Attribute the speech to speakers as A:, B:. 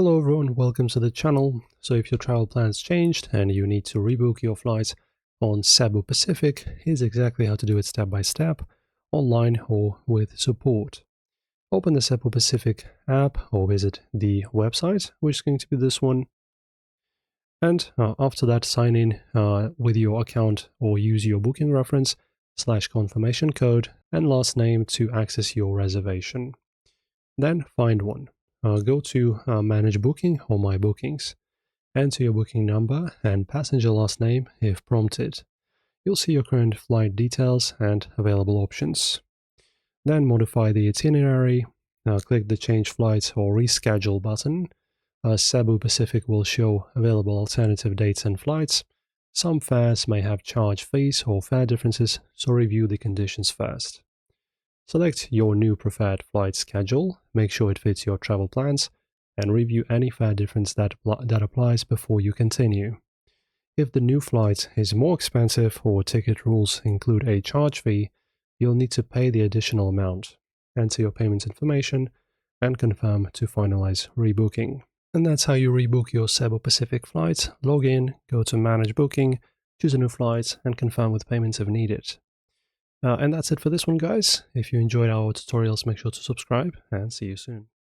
A: Hello everyone, welcome to the channel. So if your travel plans changed and you need to rebook your flights on Cebu Pacific, here's exactly how to do it step by step, online or with support. Open the Cebu Pacific app or visit the website, which is going to be this one. And after that, sign in with your account or use your booking reference / confirmation code and last name to access your reservation. Then find one. Go to Manage Booking or My Bookings. Enter your booking number and passenger last name if prompted. You'll see your current flight details and available options. Then modify the itinerary. Click the Change Flights or Reschedule button. Cebu Pacific will show available alternative dates and flights. Some fares may have charge fees or fare differences, so review the conditions first. Select your new preferred flight schedule, make sure it fits your travel plans, and review any fare difference that applies before you continue. If the new flight is more expensive or ticket rules include a charge fee, you'll need to pay the additional amount. Enter your payment information and confirm to finalize rebooking. And that's how you rebook your Cebu Pacific flight. Log in, go to Manage Booking, choose a new flight, and confirm with payments if needed. And that's it for this one, guys. If you enjoyed our tutorials, make sure to subscribe and see you soon.